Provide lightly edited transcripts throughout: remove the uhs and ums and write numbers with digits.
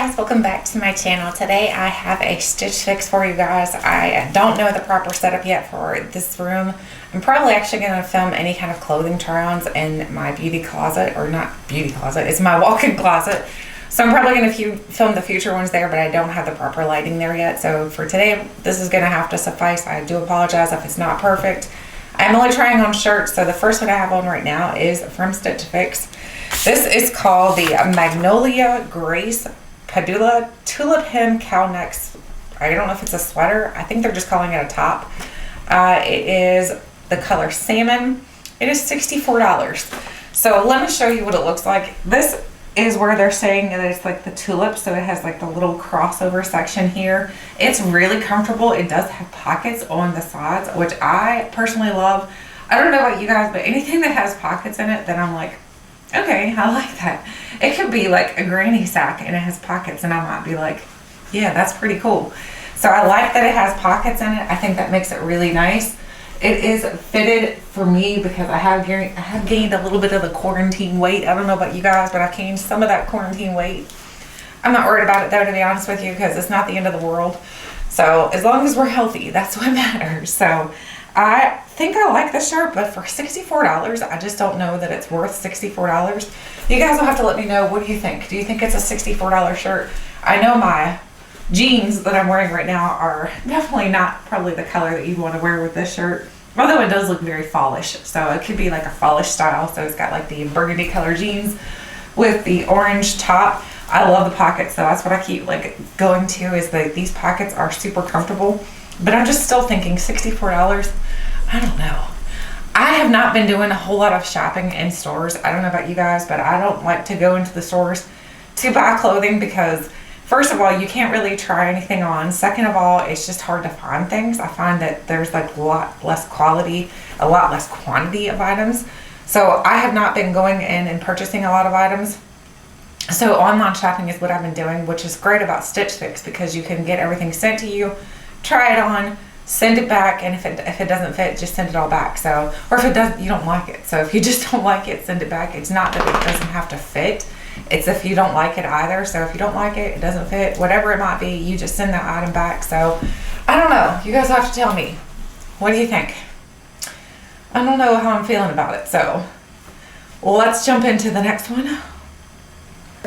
guys, welcome back to my channel. Today I have a stitch fix for you guys. I don't know the proper setup yet for this room. I'm probably actually going to film any kind of clothing try-ons in my beauty closet, or not beauty closet, it's my walk-in closet. So I'm probably going to film the future ones there, but I don't have the proper lighting there yet. So for today, this is going to have to suffice. I do apologize if it's not perfect. I'm only trying on shirts, so the first one I have on right now is from Stitch Fix. This is called the Magnolia Grace Padula Tulip Hem Cow Neck. I don't know if it's a sweater. I think they're just calling it a top. It is the color salmon. It is $64. So let me show you what it looks like. This is where they're saying that it's like the tulip, so it has like the little crossover section here. It's really comfortable. It does have pockets on the sides, which I personally love. I don't know about you guys, but anything that has pockets in it, then I'm like, okay, I like that. It could be like a granny sack and it has pockets, and I might be like, yeah, that's pretty cool. So I like that it has pockets in it. I think that makes it really nice. It is fitted for me because I have gained a little bit of the quarantine weight. I don't know about you guys, but I've gained some of that quarantine weight. I'm not worried about it though, to be honest with you, because it's not the end of the world. So as long as we're healthy, that's what matters. So I think I like this shirt, but for $64, I just don't know that it's worth $64. You guys will have to let me know. What do you think? Do you think it's a $64 shirt? I know my jeans that I'm wearing right now are definitely not probably the color that you'd want to wear with this shirt, although it does look very fallish. So it could be like a fallish style. So it's got like the burgundy color jeans with the orange top. I love the pockets, so that's what I keep like going to, is that these pockets are super comfortable. But I'm just still thinking $64. I don't know. I have not been doing a whole lot of shopping in stores. I don't know about you guys, but I don't like to go into the stores to buy clothing because, first of all, you can't really try anything on. Second of all, it's just hard to find things. I find that there's like a lot less quality, a lot less quantity of items. So I have not been going in and purchasing a lot of items. So online shopping is what I've been doing, which is great about Stitch Fix because you can get everything sent to you, try it on, send it back, and if it doesn't fit, just send it all back. So, or if it doesn't, you don't like it. So if you just don't like it, send it back. It's not that it doesn't have to fit. It's if you don't like it either. So if you don't like it, it doesn't fit, whatever it might be, you just send that item back. So I don't know. You guys have to tell me. What do you think? I don't know how I'm feeling about it. So let's jump into the next one.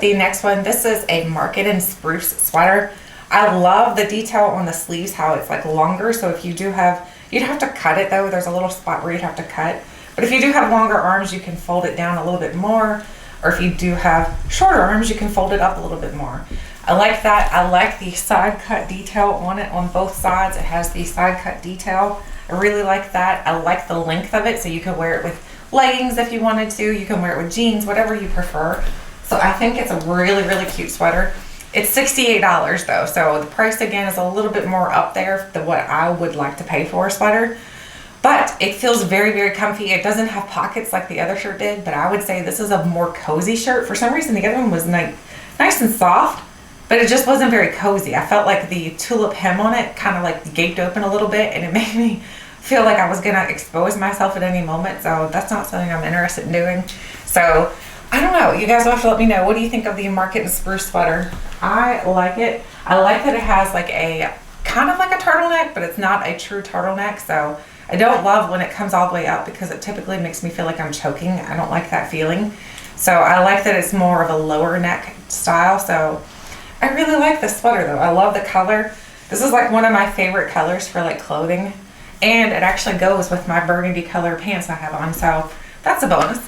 The next one, this is a market and spruce sweater. I love the detail on the sleeves, how it's like longer. So if you do have, you'd have to cut it though. There's a little spot where you'd have to cut. But if you do have longer arms, you can fold it down a little bit more. Or if you do have shorter arms, you can fold it up a little bit more. I like that. I like the side cut detail on it on both sides. It has the side cut detail. I really like that. I like the length of it. So you can wear it with leggings if you wanted to. You can wear it with jeans, whatever you prefer. So I think it's a really, really cute sweater. It's $68 though. So the price again is a little bit more up there than what I would like to pay for a sweater. But it feels very, very comfy. It doesn't have pockets like the other shirt did, but I would say this is a more cozy shirt. For some reason, the other one was nice and soft, but it just wasn't very cozy. I felt like the tulip hem on it kind of like gaped open a little bit, and it made me feel like I was gonna expose myself at any moment. So that's not something I'm interested in doing. So I don't know. You guys will have to let me know. What do you think of the market and spruce sweater? I like it. I like that it has like a kind of like a turtleneck, but it's not a true turtleneck. So I don't love when it comes all the way up because it typically makes me feel like I'm choking. I don't like that feeling. So I like that it's more of a lower neck style. So I really like this sweater though. I love the color. This is like one of my favorite colors for like clothing. And it actually goes with my burgundy color pants I have on. So that's a bonus.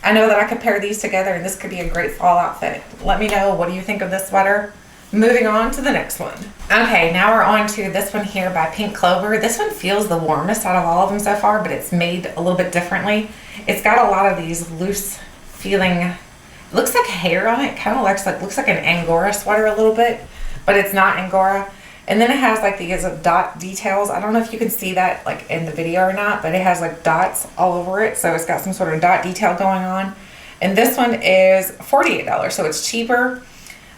I know that I could pair these together and this could be a great fall outfit. Let me know, what do you think of this sweater? Moving on to the next one. Okay, now we're on to this one here by Pink Clover. This one feels the warmest out of all of them so far, but it's made a little bit differently. It's got a lot of these loose feeling, it looks like hair on it. Kind of looks like an Angora sweater a little bit, but it's not Angora. And then it has like these dot details. I don't know if you can see that like in the video or not, but it has like dots all over it. So it's got some sort of dot detail going on. And this one is $48, so it's cheaper.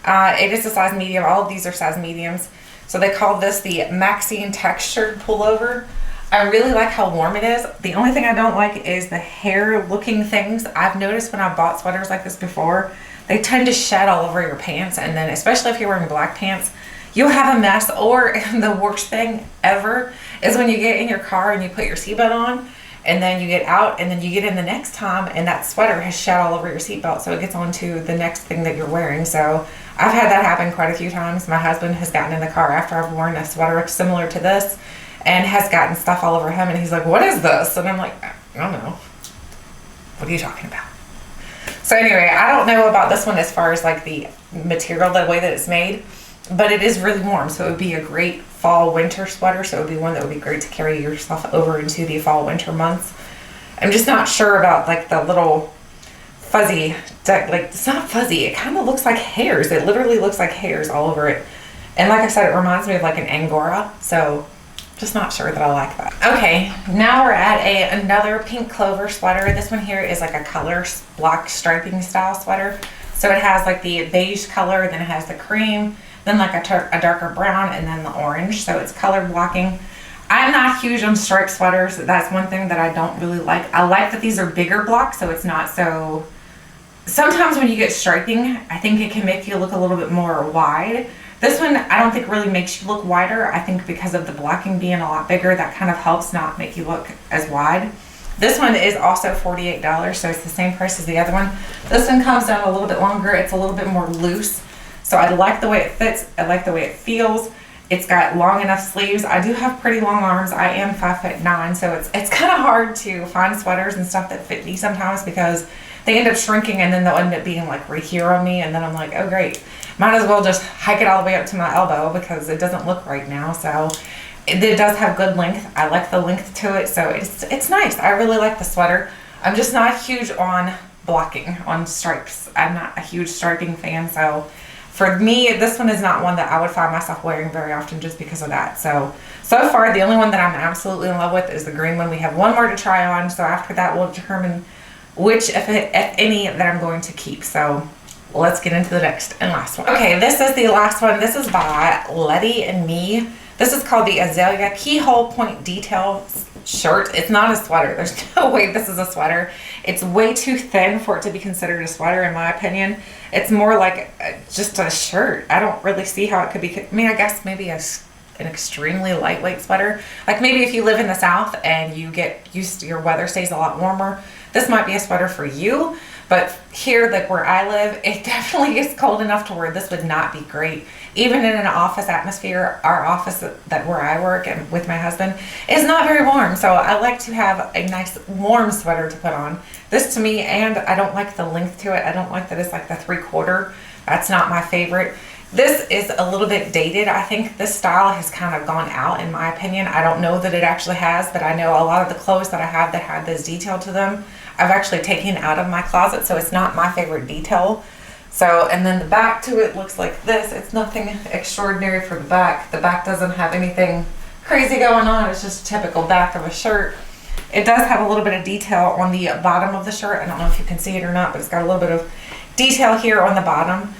It is a size medium. All of these are size mediums. So they call this the Maxine textured pullover. I really like how warm it is. The only thing I don't like is the hair looking things. I've noticed when I've bought sweaters like this before they tend to shed all over your pants. And then especially if you're wearing black pants, you'll have a mess. Or the worst thing ever is when you get in your car and you put your seatbelt on, and then you get out, and then you get in the next time, and that sweater has shed all over your seatbelt, so it gets onto the next thing that you're wearing. So I've had that happen quite a few times. My husband has gotten in the car after I've worn a sweater similar to this and has gotten stuff all over him, and he's like, what is this? And I'm like, I don't know. What are you talking about? So anyway, I don't know about this one as far as like the material, the way that it's made, but it is really warm, so it would be a great fall winter sweater. So it would be one that would be great to carry yourself over into the fall winter months. I'm just not sure about like the little fuzzy, like it's not fuzzy, it kind of looks like hairs. It literally looks like hairs all over it. And like I said, it reminds me of like an Angora, so just not sure that I like that. Okay, now we're at another pink clover sweater. This one here is like a color block striping style sweater. So it has like the beige color, then it has the cream, then like a darker brown, and then the orange. So it's color blocking. I'm not huge on striped sweaters. That's one thing that I don't really like. I like that these are bigger blocks, so it's not so... Sometimes when you get striping, I think it can make you look a little bit more wide. This one, I don't think really makes you look wider. I think because of the blocking being a lot bigger, that kind of helps not make you look as wide. This one is also $48, so it's the same price as the other one. This one comes down a little bit longer. It's a little bit more loose. So I like the way it fits. I like the way it feels. It's got long enough sleeves. I do have pretty long arms. I am 5'9", so it's kind of hard to find sweaters and stuff that fit me sometimes because they end up shrinking and then they'll end up being like right here on me, and then I'm like, oh great, might as well just hike it all the way up to my elbow because it doesn't look right now. So it does have good length. I like the length to it, so it's nice. I really like the sweater. I'm just not huge on blocking, on stripes. I'm not a huge striping fan, so for me, this one is not one that I would find myself wearing very often just because of that. So far, the only one that I'm absolutely in love with is the green one. We have one more to try on, so after that, we'll determine which, if any, that I'm going to keep. So let's get into the next and last one. Okay, this is the last one. This is by Letty and Me. This is called the Azalea Keyhole Point Detail shirt. It's not a sweater. There's no way this is a sweater. It's way too thin for it to be considered a sweater, in my opinion. It's more like just a shirt. I don't really see how it could be. I mean, I guess maybe an extremely lightweight sweater. Like maybe if you live in the South and you get used to, your weather stays a lot warmer, this might be a sweater for you. But here, like where I live, it definitely gets cold enough to where this would not be great. Even in an office atmosphere, our office where I work and with my husband is not very warm. So I like to have a nice warm sweater to put on. This to me, and I don't like the length to it. I don't like that it's like the 3/4. That's not my favorite. This is a little bit dated. I think this style has kind of gone out, in my opinion. I don't know that it actually has, but I know a lot of the clothes that I have that have this detail to them, I've actually taken out of my closet, so it's not my favorite detail. So, and then the back to it looks like this. It's nothing extraordinary for the back. The back doesn't have anything crazy going on. It's just a typical back of a shirt. It does have a little bit of detail on the bottom of the shirt. I don't know if you can see it or not, but it's got a little bit of detail here on the bottom.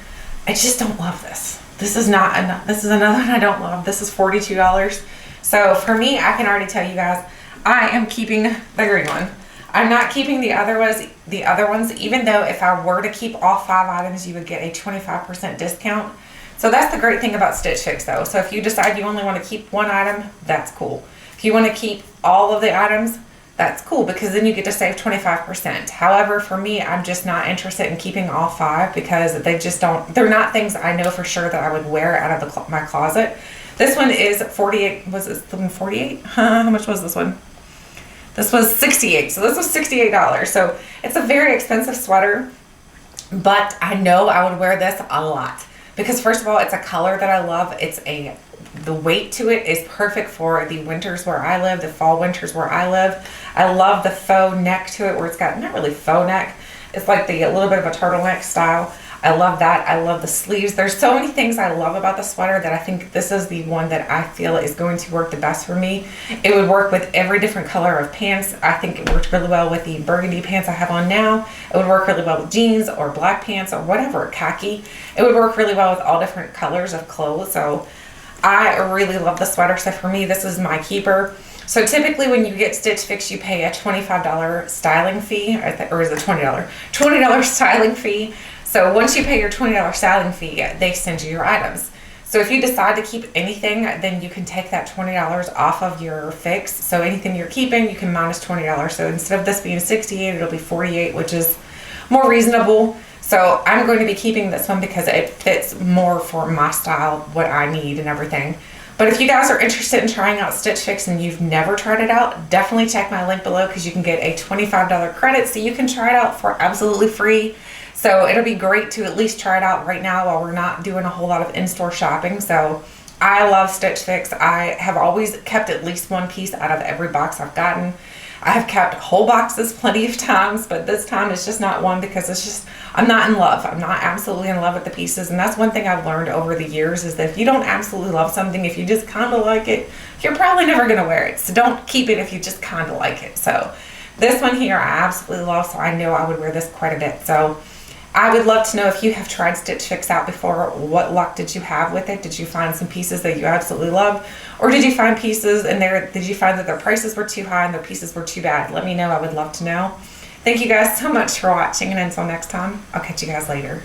I just don't love this. This is not enough. This is another one I don't love. This is $42. So for me, I can already tell you guys, I am keeping the green one. I'm not keeping the other ones, even though if I were to keep all 5 items, you would get a 25% discount. So that's the great thing about Stitch Fix though. So if you decide you only want to keep one item, that's cool. If you want to keep all of the items, that's cool because then you get to save 25%. However, for me, I'm just not interested in keeping all 5 because they're not things I know for sure that I would wear out of my closet. This one is 48, was this the one 48? How much was this one? This was 68, so this was $68. So it's a very expensive sweater, but I know I would wear this a lot because first of all, it's a color that I love. The weight to it is perfect for the winters where I live, the fall winters where I live. I love the faux neck to it where it's got, not really faux neck, it's like a little bit of a turtleneck style. I love that. I love the sleeves. There's so many things I love about the sweater that I think this is the one that I feel is going to work the best for me. It would work with every different color of pants. I think it worked really well with the burgundy pants I have on now. It would work really well with jeans or black pants or whatever, khaki. It would work really well with all different colors of clothes. So I really love the sweater. So for me, this is my keeper. So typically when you get Stitch Fix, you pay a $25 styling fee, or is it $20? $20 styling fee. So once you pay your $20 selling fee, they send you your items. So if you decide to keep anything, then you can take that $20 off of your fix. So anything you're keeping, you can minus $20. So instead of this being 68, it'll be 48, which is more reasonable. So I'm going to be keeping this one because it fits more for my style, what I need and everything. But if you guys are interested in trying out Stitch Fix and you've never tried it out, definitely check my link below because you can get a $25 credit so you can try it out for absolutely free. So it'll be great to at least try it out right now while we're not doing a whole lot of in-store shopping. So I love Stitch Fix. I have always kept at least one piece out of every box I've gotten. I have kept whole boxes plenty of times, but this time it's just not one because it's just, I'm not in love. I'm not absolutely in love with the pieces. And that's one thing I've learned over the years is that if you don't absolutely love something, if you just kind of like it, you're probably never going to wear it. So don't keep it if you just kind of like it. So this one here I absolutely love, so I know I would wear this quite a bit. So I would love to know if you have tried Stitch Fix out before. What luck did you have with it? Did you find some pieces that you absolutely loved? Or did you find pieces and did you find that their prices were too high and their pieces were too bad? Let me know. I would love to know. Thank you guys so much for watching, and until next time, I'll catch you guys later.